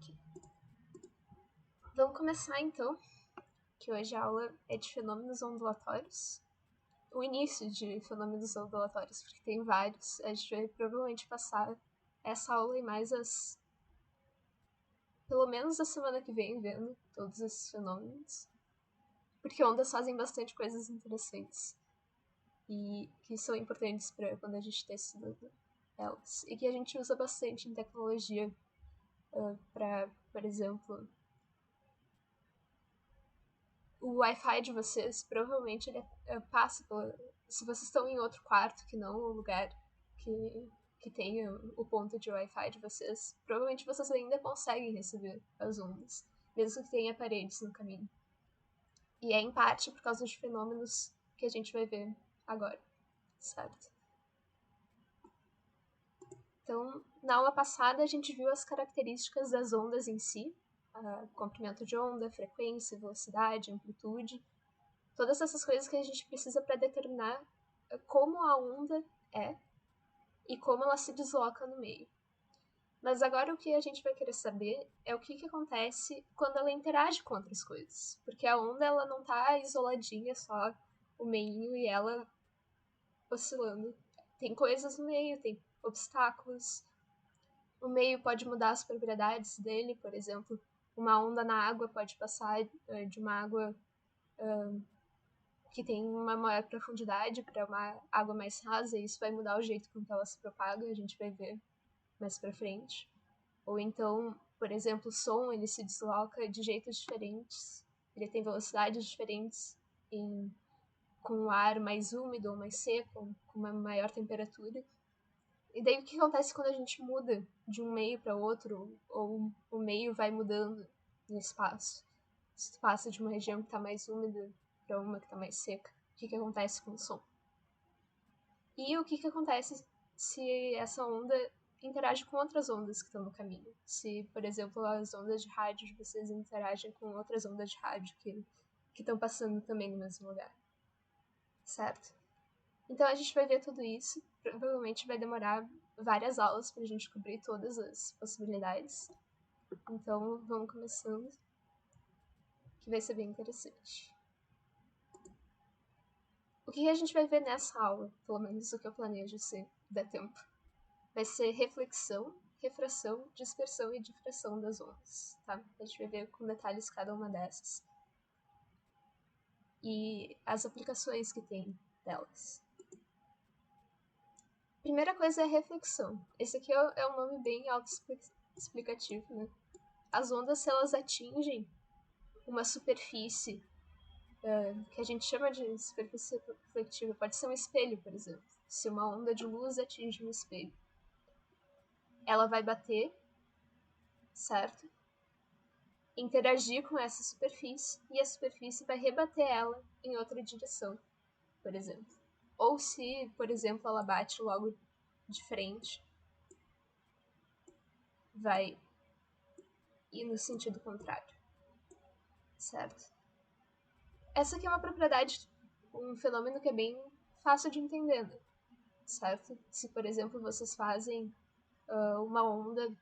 Ok. Vamos começar então, que hoje a aula é de fenômenos ondulatórios. O início de fenômenos ondulatórios, porque tem vários. A gente vai provavelmente passar essa aula e mais pelo menos a semana que vem, vendo todos esses fenômenos. Porque ondas fazem bastante coisas interessantes. E que são importantes para quando a gente está estudando elas. E que a gente usa bastante em tecnologia para, por exemplo, o Wi-Fi de vocês, provavelmente ele passa pela... Se vocês estão em outro quarto que não o lugar que tem o ponto de Wi-Fi de vocês, provavelmente vocês ainda conseguem receber as ondas, mesmo que tenha paredes no caminho. E é em parte por causa de fenômenos que a gente vai ver agora, certo? Então, na aula passada, a gente viu as características das ondas em si, comprimento de onda, frequência, velocidade, amplitude, todas essas coisas que a gente precisa para determinar como a onda é e como ela se desloca no meio. Mas agora o que a gente vai querer saber é o que acontece quando ela interage com outras coisas. Porque a onda ela não está isoladinha, só o meinho e ela oscilando. Tem coisas no meio, tem obstáculos. O meio pode mudar as propriedades dele, por exemplo, uma onda na água pode passar de uma água que tem uma maior profundidade para uma água mais rasa, e isso vai mudar o jeito com que ela se propaga, a gente vai ver mais para frente. Ou então, por exemplo, o som ele se desloca de jeitos diferentes, ele tem velocidades diferentes com o ar mais úmido ou mais seco, com uma maior temperatura. E daí o que acontece quando a gente muda de um meio para outro, ou o meio vai mudando no espaço? Se tu passa de uma região que está mais úmida para uma que está mais seca, o que acontece com o som? E o que acontece se essa onda interage com outras ondas que estão no caminho? Se, por exemplo, as ondas de rádio de vocês interagem com outras ondas de rádio que estão passando também no mesmo lugar, certo? Então a gente vai ver tudo isso, provavelmente vai demorar várias aulas para a gente cobrir todas as possibilidades. Então vamos começando, que vai ser bem interessante. O que a gente vai ver nessa aula, pelo menos o que eu planejo se der tempo, vai ser reflexão, refração, dispersão e difração das ondas, tá? A gente vai ver com detalhes cada uma dessas. E as aplicações que tem delas. Primeira coisa é reflexão. Esse aqui é um nome bem autoexplicativo, né? As ondas, se elas atingem uma superfície que a gente chama de superfície refletiva, pode ser um espelho, por exemplo. Se uma onda de luz atinge um espelho, ela vai bater, certo? Interagir com essa superfície e a superfície vai rebater ela em outra direção, por exemplo. Ou se, por exemplo, ela bate logo de frente, vai ir no sentido contrário, certo? Essa aqui é uma propriedade, um fenômeno que é bem fácil de entender, né? Certo? Se, por exemplo, vocês fazem uma onda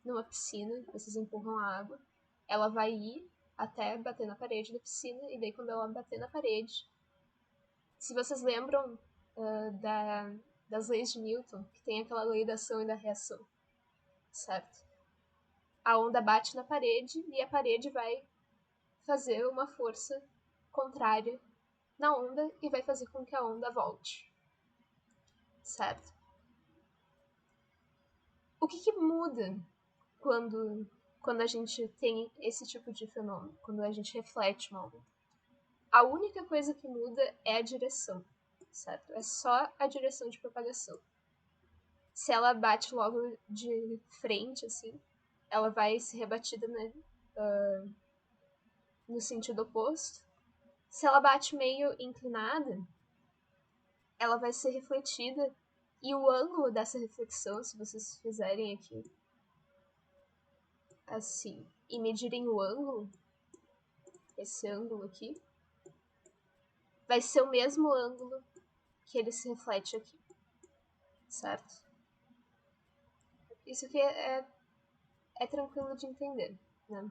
numa piscina, vocês empurram a água, ela vai ir até bater na parede da piscina, e daí quando ela bater na parede, se vocês lembram das leis de Newton, que tem aquela lei da ação e da reação, certo? A onda bate na parede e a parede vai fazer uma força contrária na onda e vai fazer com que a onda volte, certo? O que muda quando a gente tem esse tipo de fenômeno, quando a gente reflete uma onda? A única coisa que muda é a direção, certo? É só a direção de propagação. Se ela bate logo de frente, assim, ela vai ser rebatida, né, no sentido oposto. Se ela bate meio inclinada, ela vai ser refletida, e o ângulo dessa reflexão, se vocês fizerem aqui assim e medirem o ângulo, esse ângulo aqui, vai ser o mesmo ângulo que ele se reflete aqui, certo? Isso aqui é é tranquilo de entender, né?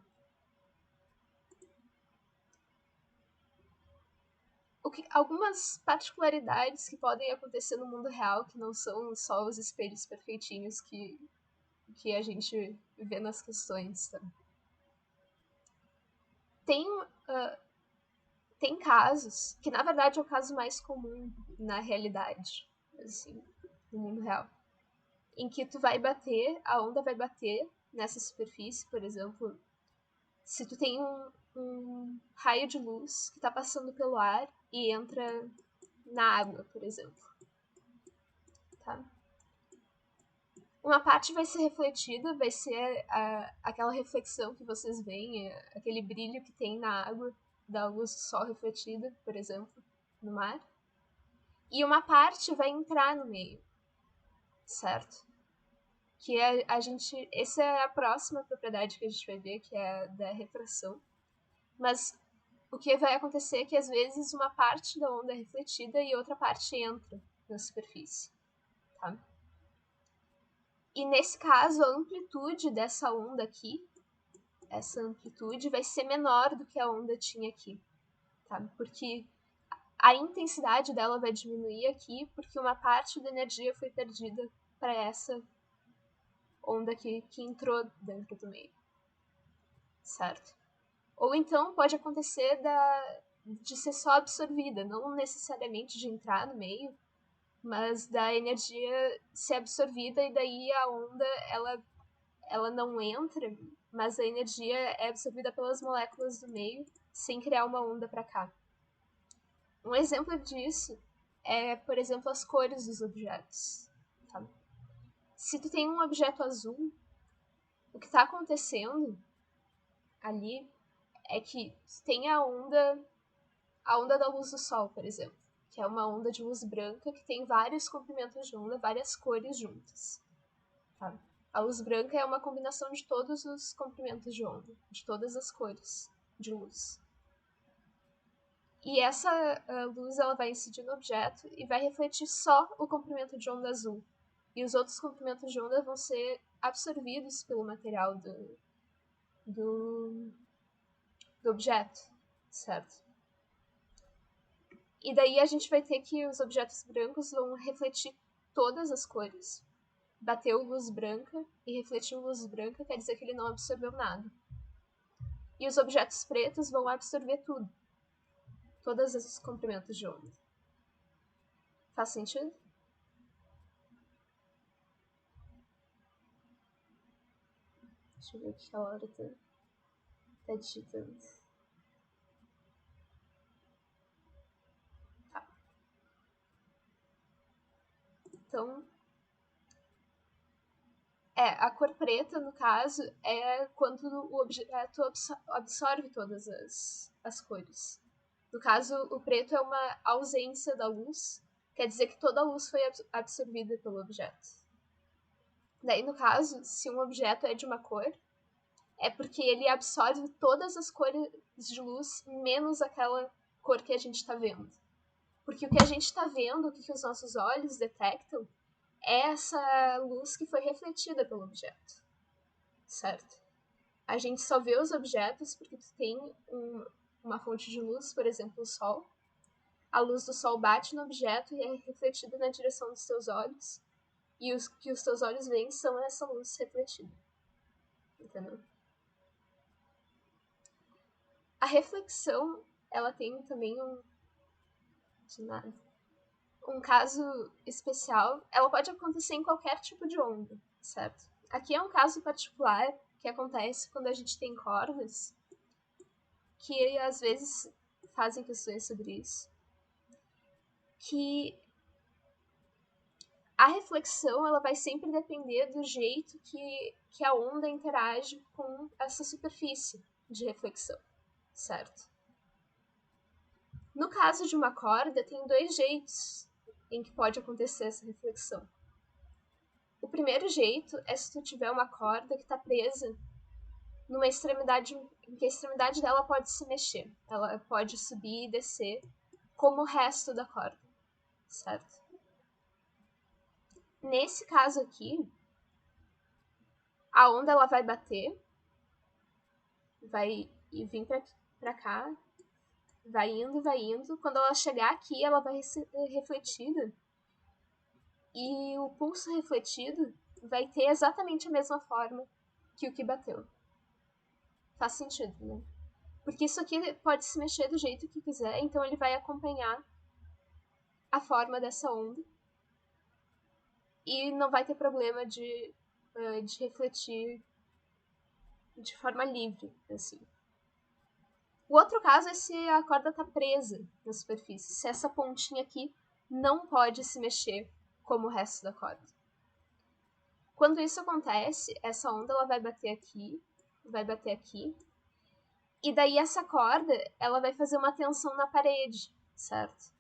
Algumas particularidades que podem acontecer no mundo real, que não são só os espelhos perfeitinhos que a gente vê nas questões, tá? Tem casos, que na verdade é o caso mais comum na realidade, assim, no mundo real, em que a onda vai bater nessa superfície, por exemplo, se tu tem um raio de luz que está passando pelo ar e entra na água, por exemplo, tá? Uma parte vai ser refletida, vai ser aquela reflexão que vocês veem, aquele brilho que tem na água da luz do sol refletida, por exemplo, no mar. E uma parte vai entrar no meio, certo? Que essa é a próxima propriedade que a gente vai ver, que é a da refração. Mas o que vai acontecer é que às vezes uma parte da onda é refletida e outra parte entra na superfície, tá? E nesse caso, a amplitude dessa onda aqui, essa amplitude vai ser menor do que a onda tinha aqui, tá? Porque a intensidade dela vai diminuir aqui, porque uma parte da energia foi perdida para essa onda aqui que entrou dentro do meio, certo? Ou então pode acontecer de ser só absorvida, não necessariamente de entrar no meio, mas da energia ser absorvida e daí a onda ela não entra, mas a energia é absorvida pelas moléculas do meio sem criar uma onda para cá. Um exemplo disso é, por exemplo, as cores dos objetos. Tá? Se tu tem um objeto azul, o que está acontecendo ali é que tem a onda da luz do sol, por exemplo, que é uma onda de luz branca que tem vários comprimentos de onda, várias cores juntas. Tá? A luz branca é uma combinação de todos os comprimentos de onda, de todas as cores de luz. E essa luz ela vai incidir no objeto e vai refletir só o comprimento de onda azul. E os outros comprimentos de onda vão ser absorvidos pelo material do objeto, certo? E daí a gente vai ter que os objetos brancos vão refletir todas as cores. Bateu luz branca e refletiu luz branca quer dizer que ele não absorveu nada. E os objetos pretos vão absorver tudo. Todos esses comprimentos de onda. Faz sentido? Deixa eu ver o que a Laura tá digitando. Tá. Então, a cor preta, no caso, é quando o objeto absorve todas as cores. No caso, o preto é uma ausência da luz, quer dizer que toda a luz foi absorvida pelo objeto. Daí, no caso, se um objeto é de uma cor, é porque ele absorve todas as cores de luz, menos aquela cor que a gente está vendo. Porque o que a gente está vendo, o que os nossos olhos detectam, é essa luz que foi refletida pelo objeto, certo? A gente só vê os objetos porque tu tem uma fonte de luz, por exemplo, o sol. A luz do sol bate no objeto e é refletida na direção dos teus olhos. E os que os teus olhos veem são essa luz refletida. Entendeu? A reflexão, ela tem também um caso especial. Ela pode acontecer em qualquer tipo de onda, certo? Aqui é um caso particular que acontece quando a gente tem cordas, que às vezes fazem questões sobre isso, que a reflexão ela vai sempre depender do jeito que a onda interage com essa superfície de reflexão, certo? No caso de uma corda, tem dois jeitos em que pode acontecer essa reflexão. O primeiro jeito é se tu tiver uma corda que está presa numa extremidade em que a extremidade dela pode se mexer. Ela pode subir e descer como o resto da corda, certo? Nesse caso aqui, a onda ela vai bater, vai vir pra cá, vai indo. Quando ela chegar aqui, ela vai ser refletida. E o pulso refletido vai ter exatamente a mesma forma que o que bateu. Faz sentido, né? Porque isso aqui pode se mexer do jeito que quiser, então ele vai acompanhar a forma dessa onda. E não vai ter problema de refletir de forma livre, assim. O outro caso é se a corda está presa na superfície, se essa pontinha aqui não pode se mexer como o resto da corda. Quando isso acontece, essa onda ela vai bater aqui, e daí essa corda ela vai fazer uma tensão na parede, certo?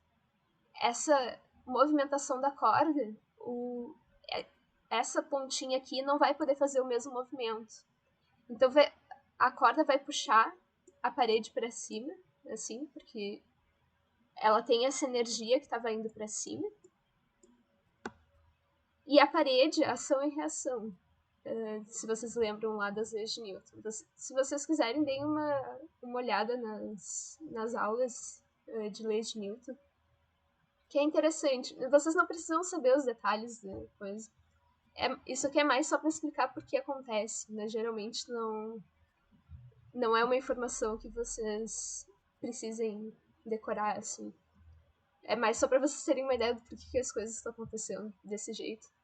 Essa movimentação da corda, essa pontinha aqui não vai poder fazer o mesmo movimento. Então a corda vai puxar a parede para cima, assim, porque ela tem essa energia que estava indo para cima. E a parede, ação e reação. Se vocês lembram lá das leis de Newton. Se vocês quiserem, deem uma olhada nas aulas de leis de Newton, que é interessante. Vocês não precisam saber os detalhes da coisa. Isso aqui é mais só para explicar por que acontece, né? Geralmente não é uma informação que vocês precisem decorar, assim. É mais só para vocês terem uma ideia do porquê que as coisas estão acontecendo desse jeito.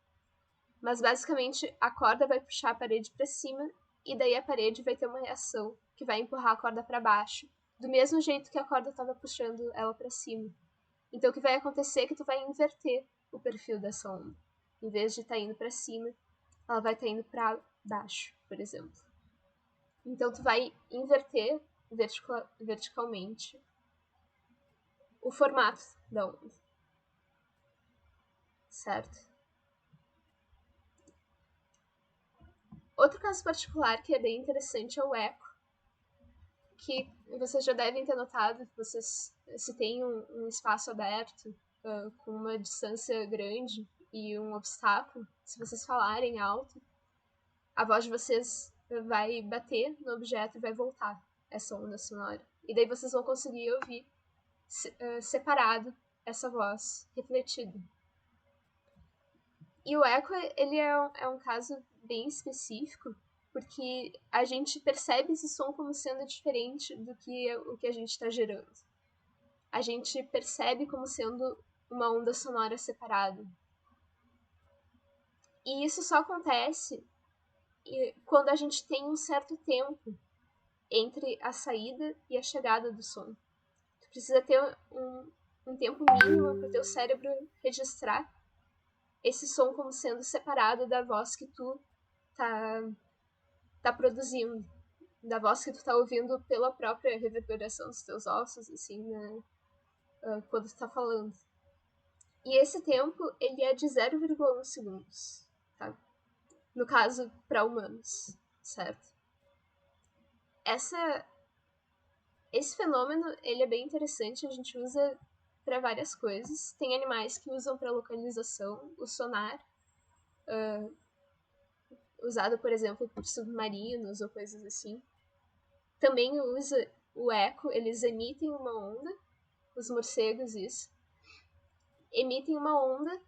Mas basicamente a corda vai puxar a parede para cima e daí a parede vai ter uma reação que vai empurrar a corda para baixo, do mesmo jeito que a corda estava puxando ela para cima. Então o que vai acontecer é que tu vai inverter o perfil dessa onda. Em vez de estar indo para cima, ela vai estar indo para baixo, por exemplo. Então tu vai inverter verticalmente o formato da onda. Certo? Outro caso particular que é bem interessante é o eco, que vocês já devem ter notado que se tem um espaço aberto com uma distância grande e um obstáculo, se vocês falarem alto, a voz de vocês vai bater no objeto e vai voltar essa onda sonora. E daí vocês vão conseguir ouvir separado essa voz refletida. E o eco, ele é um caso bem específico, porque a gente percebe esse som como sendo diferente do que o que a gente está gerando. A gente percebe como sendo uma onda sonora separada. E isso só acontece quando a gente tem um certo tempo entre a saída e a chegada do som. Tu precisa ter um tempo mínimo para o teu cérebro registrar esse som como sendo separado da voz que tu tá produzindo, da voz que tu tá ouvindo pela própria reverberação dos teus ossos, assim, né, quando tu tá falando. E esse tempo, ele é de 0,1 segundos, tá? No caso, para humanos, certo? Esse fenômeno, ele é bem interessante, a gente usa para várias coisas. Tem animais que usam para localização, o sonar, usado, por exemplo, por submarinos ou coisas assim. Também usa o eco, eles emitem uma onda, os morcegos, isso. Emitem uma onda,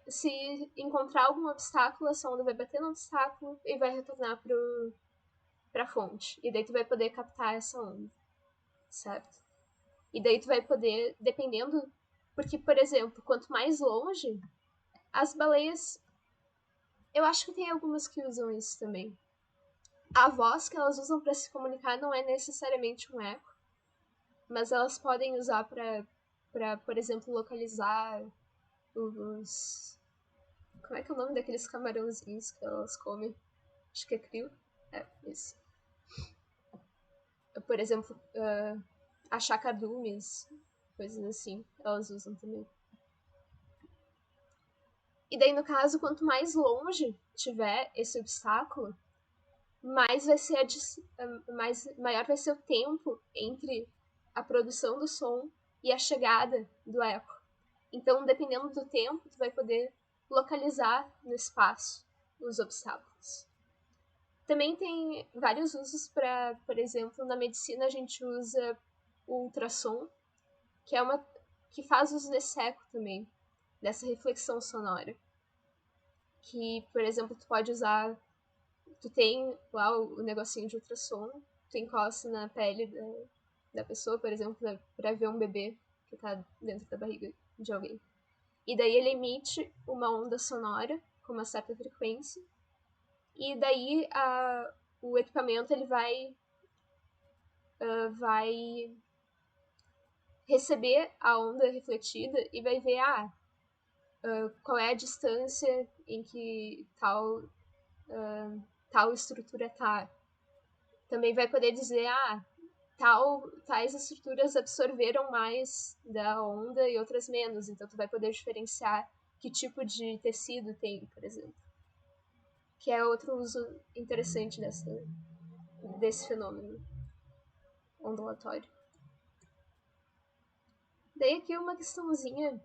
se encontrar algum obstáculo, essa onda vai bater no obstáculo e vai retornar pra fonte. E daí tu vai poder captar essa onda, certo? E daí tu vai poder, dependendo... Porque, por exemplo, quanto mais longe, as baleias... Eu acho que tem algumas que usam isso também. A voz que elas usam para se comunicar não é necessariamente um eco, mas elas podem usar para, por exemplo, localizar os... Como é que é o nome daqueles camarãozinhos que elas comem? Acho que é crio. É, isso. Por exemplo, achar cardumes, coisas assim, elas usam também. E daí, no caso, quanto mais longe tiver esse obstáculo, mais vai ser maior vai ser o tempo entre a produção do som e a chegada do eco. Então, dependendo do tempo, tu vai poder localizar no espaço os obstáculos. Também tem vários usos para, por exemplo, na medicina a gente usa o ultrassom, que faz uso desse eco também, dessa reflexão sonora. Que, por exemplo, tu pode usar, tu tem lá o negocinho de ultrassom, tu encosta na pele da pessoa, por exemplo, para ver um bebê que tá dentro da barriga de alguém. E daí ele emite uma onda sonora com uma certa frequência, e daí o equipamento ele vai receber a onda refletida e vai ver qual é a distância em que tal estrutura tá. Também vai poder dizer, tais estruturas absorveram mais da onda e outras menos. Então tu vai poder diferenciar que tipo de tecido tem, por exemplo. Que é outro uso interessante desse fenômeno ondulatório. Daí aqui uma questãozinha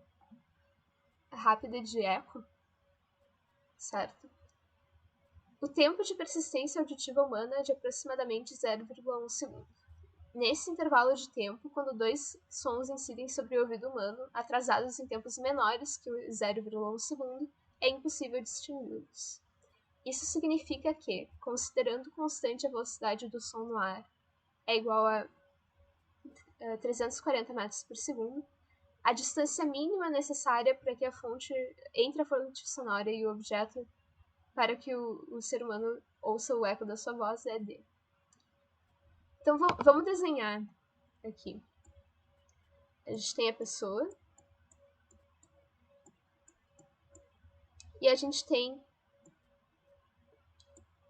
rápida de eco, certo? O tempo de persistência auditiva humana é de aproximadamente 0,1 segundo. Nesse intervalo de tempo, quando dois sons incidem sobre o ouvido humano, atrasados em tempos menores que o 0,1 segundo, é impossível distingui-los. Isso significa que, considerando constante a velocidade do som no ar é igual a 340 metros por segundo, a distância mínima necessária para que entre a fonte sonora e o objeto para que o ser humano ouça o eco da sua voz é D. Então vamos desenhar aqui. A gente tem a pessoa e a gente tem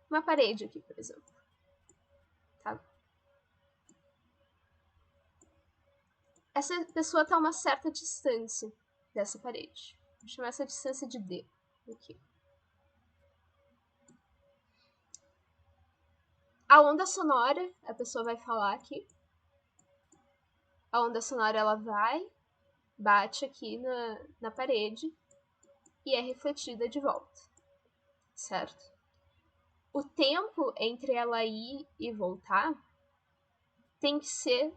uma parede aqui, por exemplo. Tá? Essa pessoa está a uma certa distância dessa parede. Vou chamar essa distância de D aqui. A onda sonora, a pessoa vai falar aqui. A onda sonora ela bate aqui na parede e é refletida de volta, certo? O tempo entre ela ir e voltar tem que ser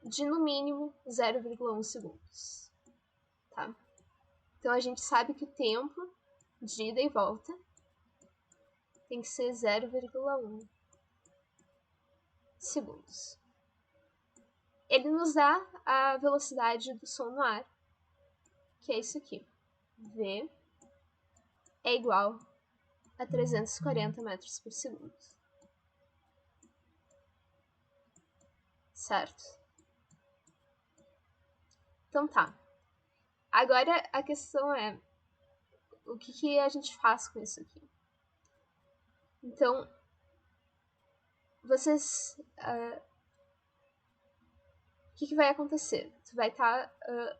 de no mínimo 0,1 segundos, tá? Então a gente sabe que o tempo de ida e volta tem que ser 0,1 segundos. Ele nos dá a velocidade do som no ar, que é isso aqui. V é igual a 340 metros por segundo. Certo? Então tá. Agora a questão é, o que a gente faz com isso aqui? Então, vocês... o que vai acontecer? Tu vai estar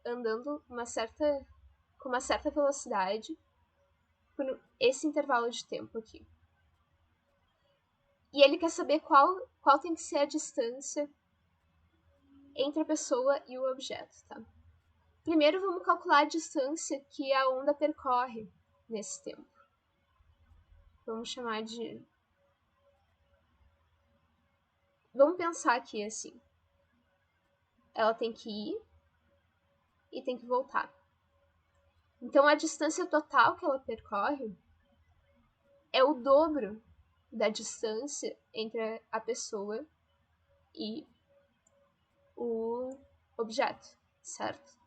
andando com uma certa velocidade por esse intervalo de tempo aqui. E ele quer saber qual tem que ser a distância entre a pessoa e o objeto, tá? Primeiro vamos calcular a distância que a onda percorre nesse tempo. Vamos chamar de... Vamos pensar aqui assim. Ela tem que ir e tem que voltar. Então a distância total que ela percorre é o dobro da distância entre a pessoa e o objeto, certo?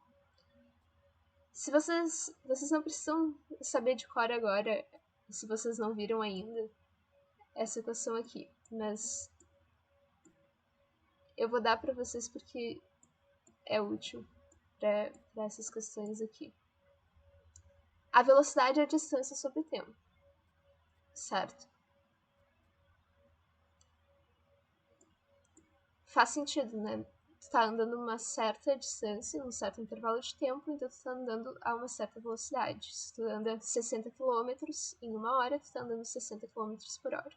Se vocês não precisam saber de cor agora, se vocês não viram ainda essa equação aqui, mas eu vou dar para vocês porque é útil para essas questões aqui. A velocidade é a distância sobre o tempo, certo? Faz sentido, né? Tu tá andando uma certa distância, um certo intervalo de tempo, então tu tá andando a uma certa velocidade. Se tu anda 60 km em uma hora, tu tá andando 60 km por hora,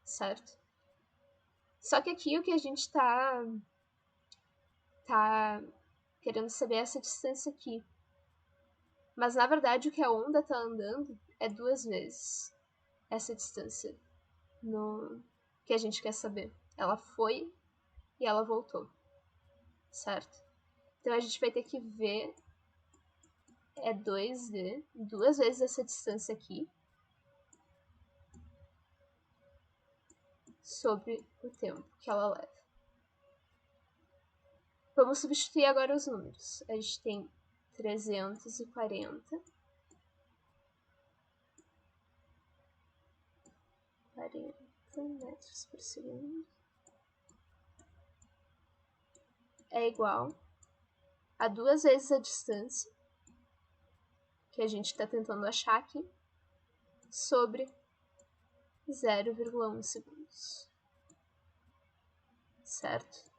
certo? Só que aqui o que a gente tá querendo saber é essa distância aqui. Mas na verdade o que a onda tá andando é 2 vezes essa distância no que a gente quer saber. Ela foi e ela voltou, certo? Então a gente vai ter que ver 2D, 2 vezes essa distância aqui, sobre o tempo que ela leva. Vamos substituir agora os números. A gente tem 340 metros por segundo é igual a 2 vezes a distância que a gente está tentando achar aqui sobre 0,1 segundos, certo?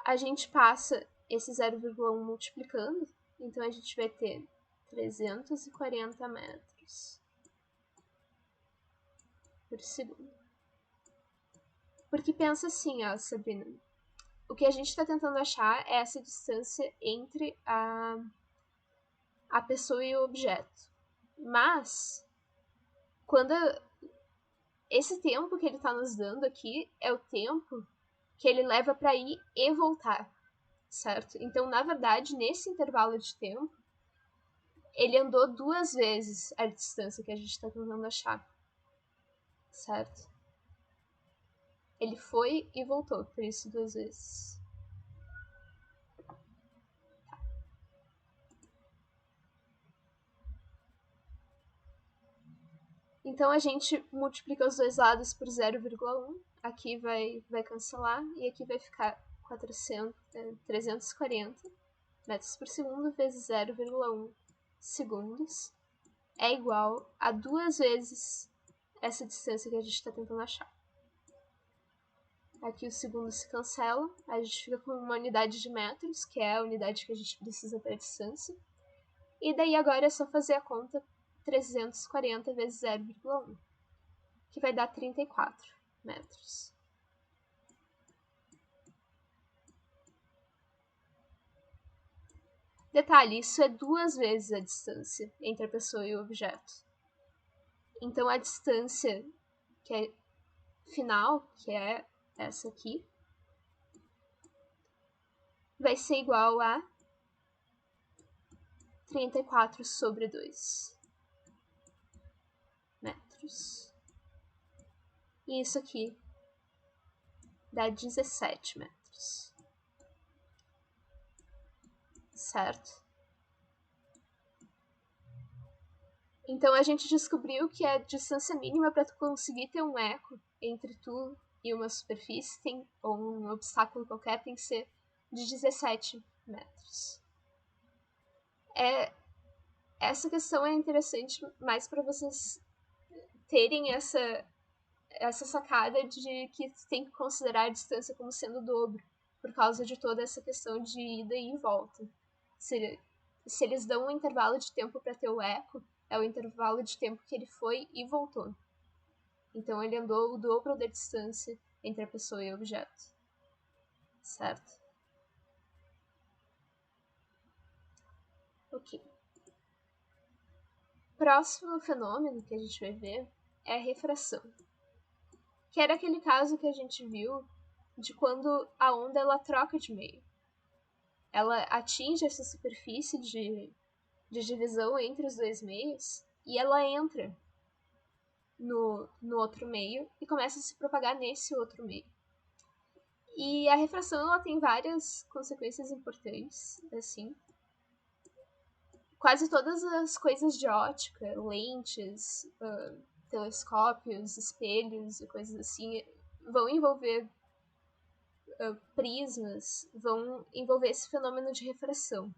A gente passa esse 0,1 multiplicando, então a gente vai ter 340 metros por segundo. Porque pensa assim, ó, Sabrina, o que a gente está tentando achar é essa distância entre a pessoa e o objeto. Mas, quando esse tempo que ele está nos dando aqui é o tempo que ele leva para ir e voltar, certo? Então, na verdade, nesse intervalo de tempo, ele andou 2 vezes a distância que a gente está tentando achar, certo? Ele foi e voltou, por isso 2 vezes. Então a gente multiplica os dois lados por 0,1, aqui vai cancelar e aqui vai ficar 340 metros por segundo vezes 0,1 segundos é igual a 2 vezes essa distância que a gente está tentando achar. Aqui o segundo se cancela, a gente fica com uma unidade de metros, que é a unidade que a gente precisa para a distância. E daí agora é só fazer a conta 340 vezes 0,1, que vai dar 34 metros. Detalhe, isso é 2 vezes a distância entre a pessoa e o objeto. Então a distância que é final, que é essa aqui, vai ser igual a 34 sobre 2 metros. E isso aqui dá 17 metros. Certo? Então a gente descobriu que a distância mínima para tu conseguir ter um eco entre tu e uma superfície ou um obstáculo qualquer tem que ser de 17 metros. Essa questão é interessante mais para vocês terem essa sacada de que tem que considerar a distância como sendo o dobro, por causa de toda essa questão de ida e volta. Se eles dão um intervalo de tempo para ter o eco, é o intervalo de tempo que ele foi e voltou. Então ele andou o dobro da distância entre a pessoa e o objeto. Certo? Ok. Próximo fenômeno que a gente vai ver é a refração, que era aquele caso que a gente viu de quando a onda ela troca de meio. Ela atinge essa superfície de divisão entre os dois meios e ela entra no outro meio e começa a se propagar nesse outro meio. E a refração ela tem várias consequências importantes, assim. Quase todas as coisas de ótica, lentes, telescópios, espelhos e coisas assim, vão envolver prismas, vão envolver esse fenômeno de refração.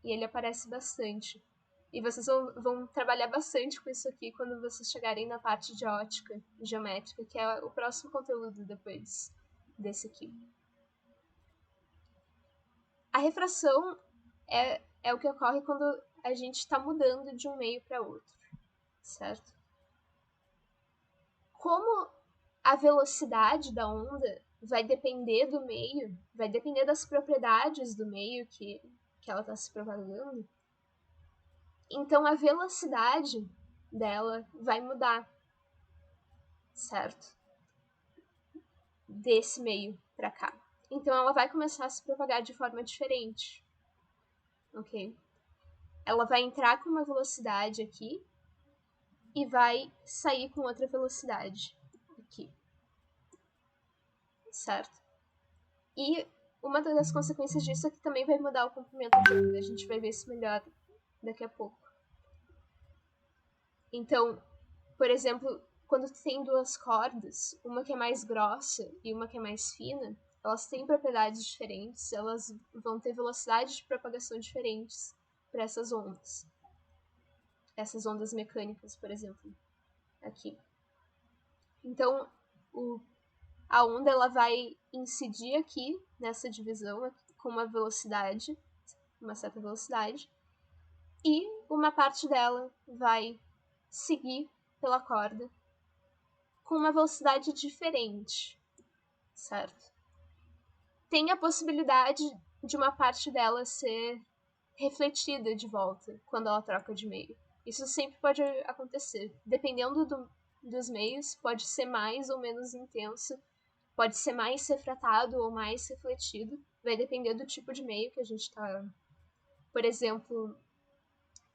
E ele aparece bastante. E vocês vão trabalhar bastante com isso aqui quando vocês chegarem na parte de ótica geométrica, que é o próximo conteúdo depois desse aqui. A refração é o que ocorre quando a gente está mudando de um meio para outro, certo? Como a velocidade da onda vai depender do meio, vai depender das propriedades do meio que ela está se propagando, então a velocidade dela vai mudar, certo? Desse meio para cá. Então ela vai começar a se propagar de forma diferente, ok? Ela vai entrar com uma velocidade aqui e vai sair com outra velocidade aqui, certo? E uma das consequências disso é que também vai mudar o comprimento de onda. A gente vai ver isso melhor daqui a pouco. Então, por exemplo, quando tu tem duas cordas, uma que é mais grossa e uma que é mais fina, elas têm propriedades diferentes, elas vão ter velocidades de propagação diferentes para essas ondas. Essas ondas mecânicas, por exemplo, aqui. Então, a onda ela vai incidir aqui nessa divisão com uma velocidade, uma certa velocidade, e uma parte dela vai seguir pela corda com uma velocidade diferente, certo? Tem a possibilidade de uma parte dela ser refletida de volta quando ela troca de meio. Isso sempre pode acontecer. Dependendo dos meios, pode ser mais ou menos intenso, pode ser mais refratado ou mais refletido. Vai depender do tipo de meio que a gente está. Por exemplo,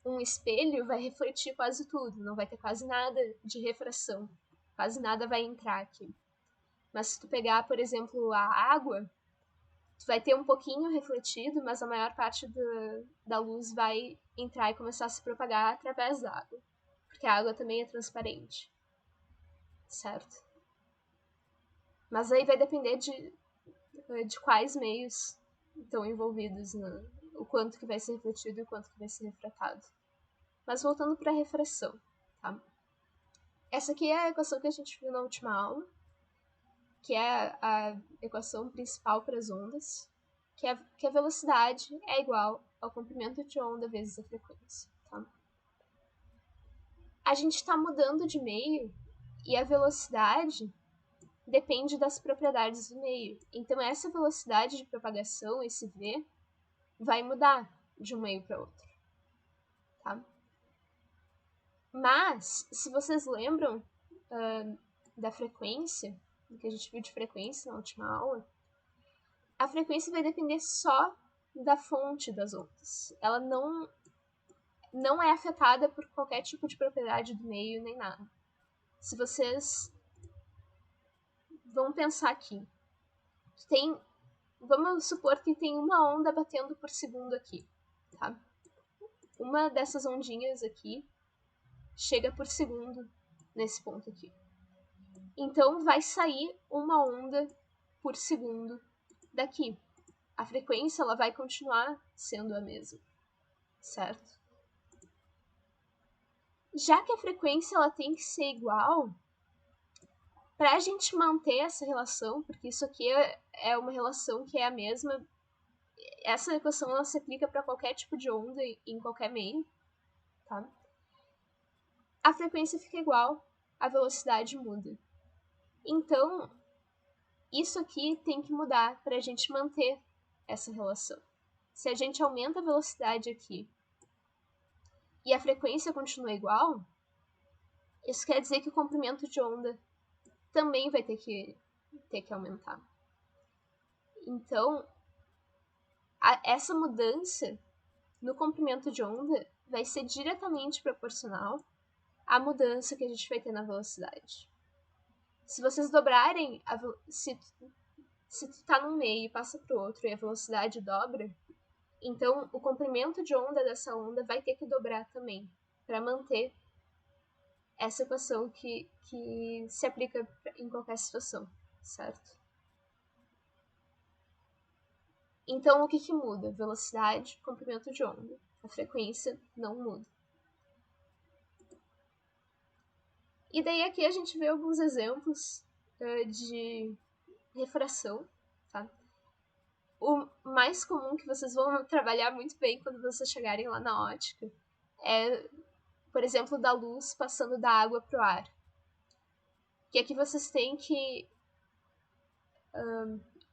um espelho vai refletir quase tudo, não vai ter quase nada de refração. Quase nada vai entrar aqui. Mas se tu pegar, por exemplo, a água, tu vai ter um pouquinho refletido, mas a maior parte da luz vai entrar e começar a se propagar através da água. Porque a água também é transparente. Certo? Mas aí vai depender de quais meios estão envolvidos, o quanto que vai ser refletido e o quanto que vai ser refratado. Mas voltando para a refração, tá? Essa aqui é a equação que a gente viu na última aula, que é a equação principal para as ondas, que a velocidade é igual ao comprimento de onda vezes a frequência. Tá? A gente está mudando de meio e a velocidade depende das propriedades do meio. Então, essa velocidade de propagação, esse v, vai mudar de um meio para outro. Tá? Mas, se vocês lembram da frequência, do que a gente viu de frequência na última aula, a frequência vai depender só da fonte das ondas. Ela não é afetada por qualquer tipo de propriedade do meio nem nada. Se vocês vão pensar aqui, vamos supor que tem uma onda batendo por segundo aqui, tá? Uma dessas ondinhas aqui chega por segundo nesse ponto aqui. Então vai sair uma onda por segundo daqui. A frequência ela vai continuar sendo a mesma, certo? Já que a frequência ela tem que ser igual, para a gente manter essa relação, porque isso aqui é uma relação que é a mesma, essa equação ela se aplica para qualquer tipo de onda em qualquer meio, tá? A frequência fica igual, a velocidade muda. Então, isso aqui tem que mudar para a gente manter essa relação. Se a gente aumenta a velocidade aqui e a frequência continua igual, isso quer dizer que o comprimento de onda também vai ter que aumentar. Então, essa mudança no comprimento de onda vai ser diretamente proporcional à mudança que a gente vai ter na velocidade. Se vocês dobrarem, se tu tá num meio e passa para o outro e a velocidade dobra, então o comprimento de onda dessa onda vai ter que dobrar também, para manter essa equação que se aplica em qualquer situação, certo? Então, o que muda? Velocidade, comprimento de onda. A frequência não muda. E daí aqui a gente vê alguns exemplos de refração, tá? O mais comum que vocês vão trabalhar muito bem quando vocês chegarem lá na ótica é, por exemplo, da luz passando da água para o ar. Que aqui vocês têm que,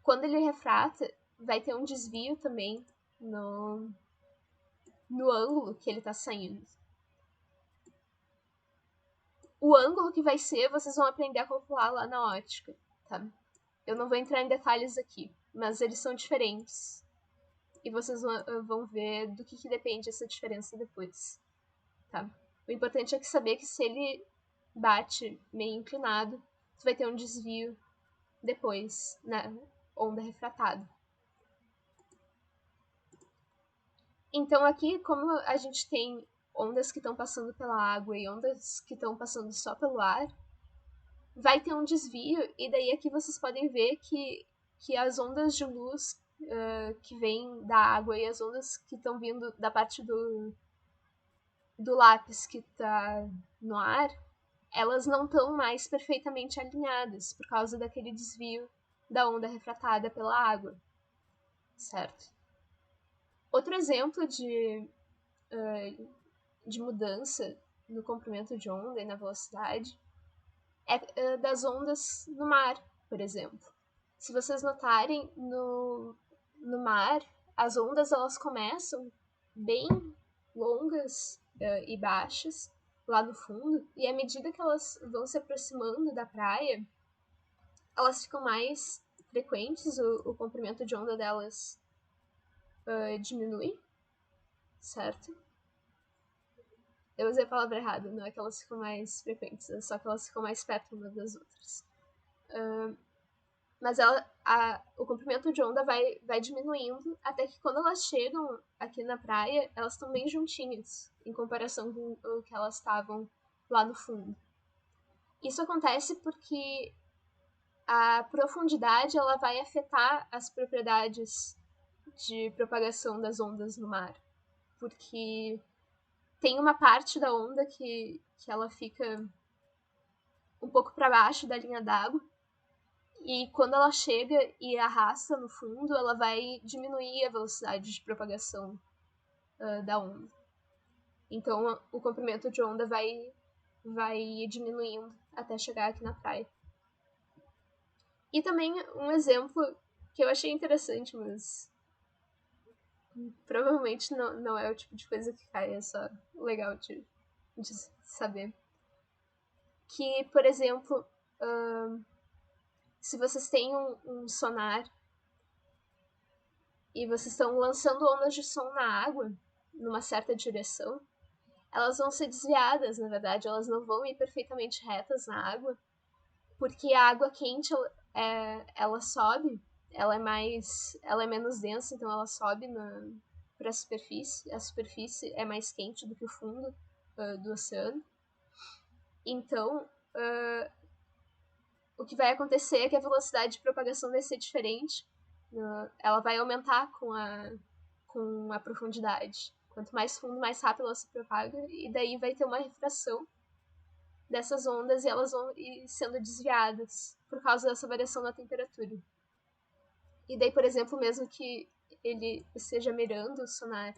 quando ele refrata, vai ter um desvio também no ângulo que ele está saindo. o ângulo que vai ser, vocês vão aprender a calcular lá na ótica, tá? Eu não vou entrar em detalhes aqui, mas eles são diferentes. E vocês vão ver do que depende essa diferença depois, tá? O importante é saber que se ele bate meio inclinado, tu vai ter um desvio depois na onda refratada. Então aqui, como a gente tem ondas que estão passando pela água e ondas que estão passando só pelo ar, vai ter um desvio, e daí aqui vocês podem ver que as ondas de luz que vêm da água e as ondas que estão vindo da parte do lápis que está no ar, elas não estão mais perfeitamente alinhadas por causa daquele desvio da onda refratada pela água, certo? Outro exemplo de mudança no comprimento de onda e na velocidade é das ondas no mar, por exemplo. Se vocês notarem, no mar, as ondas elas começam bem longas e baixas lá no fundo, e à medida que elas vão se aproximando da praia, elas ficam mais frequentes, o comprimento de onda delas diminui, certo? Eu usei a palavra errada, não é que elas ficam mais frequentes, é só que elas ficam mais perto umas das outras. Mas o comprimento de onda vai diminuindo até que quando elas chegam aqui na praia, elas estão bem juntinhas em comparação com o que elas estavam lá no fundo. Isso acontece porque a profundidade ela vai afetar as propriedades de propagação das ondas no mar, porque tem uma parte da onda que ela fica um pouco para baixo da linha d'água, e quando ela chega e arrasta no fundo, ela vai diminuir a velocidade de propagação da onda. Então o comprimento de onda vai diminuindo até chegar aqui na praia. E também um exemplo que eu achei interessante, mas provavelmente não é o tipo de coisa que cai, é só legal de saber. Que, por exemplo, se vocês têm um sonar e vocês estão lançando ondas de som na água, numa certa direção, elas vão ser desviadas, na verdade, elas não vão ir perfeitamente retas na água, porque a água quente, ela sobe, ela é menos densa, então ela sobe para a superfície é mais quente do que o fundo do oceano. Então, o que vai acontecer é que a velocidade de propagação vai ser diferente, ela vai aumentar com a profundidade. Quanto mais fundo, mais rápido ela se propaga, e daí vai ter uma refração dessas ondas e elas vão ir sendo desviadas por causa dessa variação na temperatura. E daí, por exemplo, mesmo que ele esteja mirando o sonar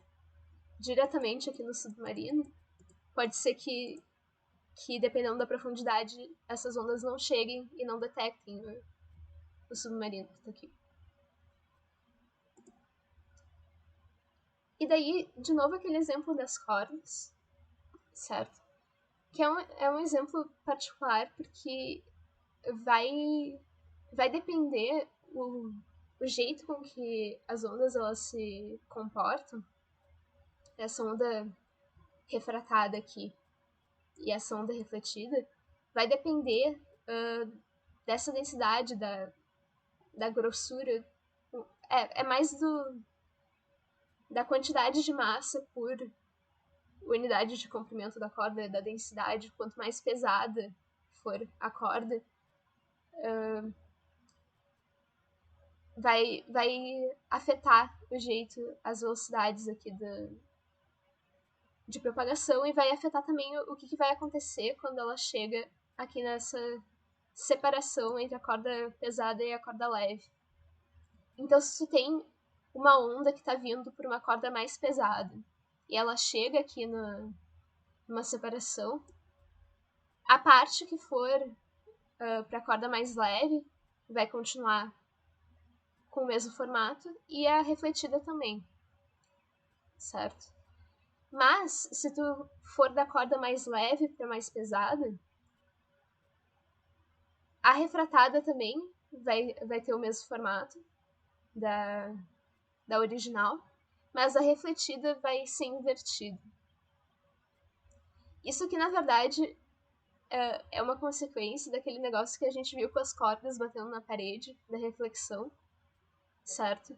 diretamente aqui no submarino, pode ser que dependendo da profundidade, essas ondas não cheguem e não detectem o submarino que está aqui. E daí, de novo, aquele exemplo das cordas, certo? Que é um exemplo particular porque vai depender o jeito com que as ondas elas se comportam. Essa onda refratada aqui e essa onda refletida vai depender dessa densidade, da grossura. É mais da quantidade de massa por unidade de comprimento da corda, da densidade. Quanto mais pesada for a corda, vai afetar o jeito, as velocidades aqui de propagação, e vai afetar também o que vai acontecer quando ela chega aqui nessa separação entre a corda pesada e a corda leve. Então, se tu tem uma onda que está vindo por uma corda mais pesada e ela chega aqui numa separação, a parte que for para a corda mais leve vai continuar com o mesmo formato e a refletida também, certo? Mas, se tu for da corda mais leve para mais pesada, A refratada também vai ter o mesmo formato da original, mas a refletida vai ser invertida. Isso aqui, na verdade, é uma consequência daquele negócio que a gente viu com as cordas batendo na parede, da reflexão, certo?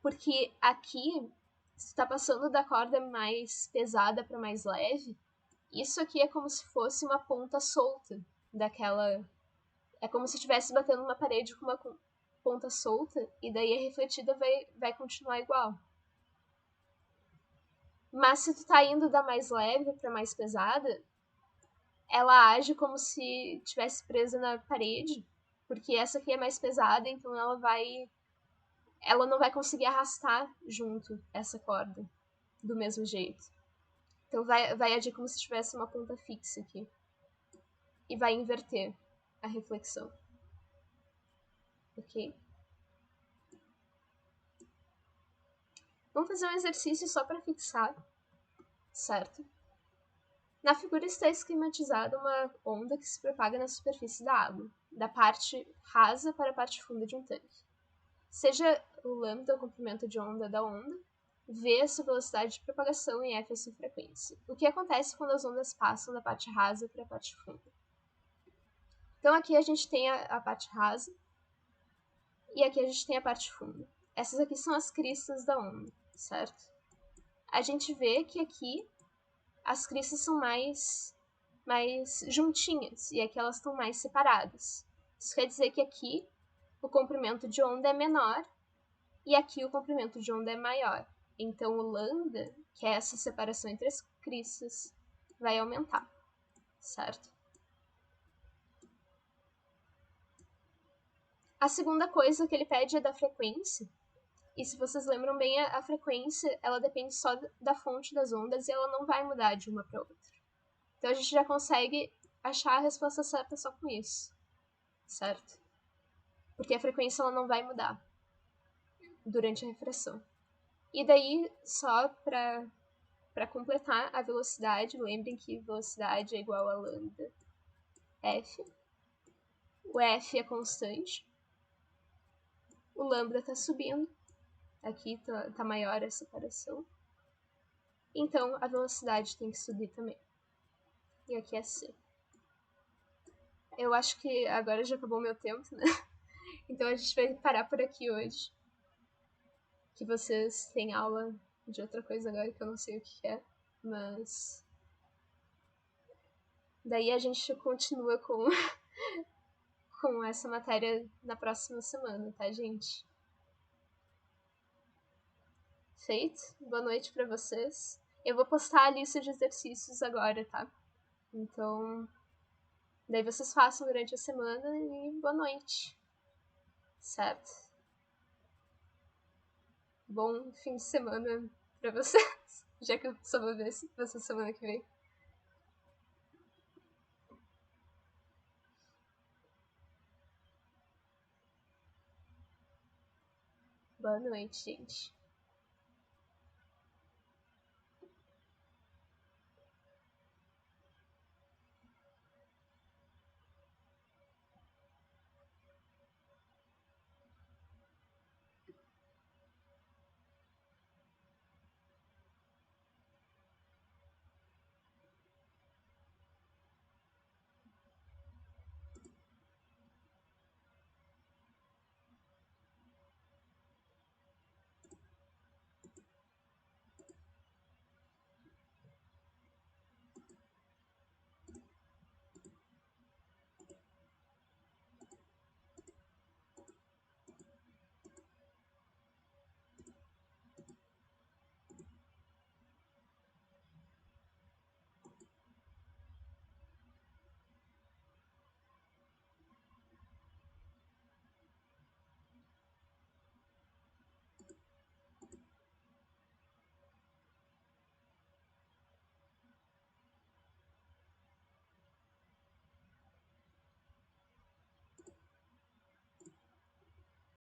Porque aqui, se tu tá passando da corda mais pesada para mais leve, isso aqui é como se fosse uma ponta solta daquela. É como se estivesse batendo uma parede com uma ponta solta, e daí a refletida vai continuar igual. Mas se tu tá indo da mais leve para mais pesada, ela age como se tivesse presa na parede, porque essa aqui é mais pesada, então ela não vai conseguir arrastar junto essa corda do mesmo jeito. Então vai agir como se tivesse uma ponta fixa aqui. E vai inverter a reflexão. Ok? Vamos fazer um exercício só para fixar, certo? Na figura está esquematizada uma onda que se propaga na superfície da água, da parte rasa para a parte funda de um tanque. Seja o lambda o comprimento de onda da onda, V a sua velocidade de propagação e F a sua frequência. O que acontece quando as ondas passam da parte rasa para a parte funda? Então aqui a gente tem a parte rasa e aqui a gente tem a parte funda. Essas aqui são as cristas da onda, certo? A gente vê que aqui as cristas são mais juntinhas e aqui elas estão mais separadas. Isso quer dizer que aqui o comprimento de onda é menor e aqui o comprimento de onda é maior. Então o lambda, que é essa separação entre as cristas, vai aumentar, certo? A segunda coisa que ele pede é da frequência. E se vocês lembram bem, a frequência ela depende só da fonte das ondas e ela não vai mudar de uma para outra. Então a gente já consegue achar a resposta certa só com isso, certo? Porque a frequência ela não vai mudar durante a refração. E daí, só para completar a velocidade, lembrem que velocidade é igual a lambda f. O f é constante. O lambda está subindo. Aqui tá maior a separação. Então, a velocidade tem que subir também. E aqui é c. Eu acho que agora já acabou o meu tempo, né? Então a gente vai parar por aqui hoje. Que vocês têm aula de outra coisa agora que eu não sei o que é. Mas daí a gente continua com essa matéria na próxima semana, tá, gente? Feito? Boa noite pra vocês. Eu vou postar a lista de exercícios agora, tá? Então, daí vocês façam durante a semana e boa noite. Certo? Bom fim de semana pra vocês, já que eu só vou ver vocês semana que vem. Boa noite, gente.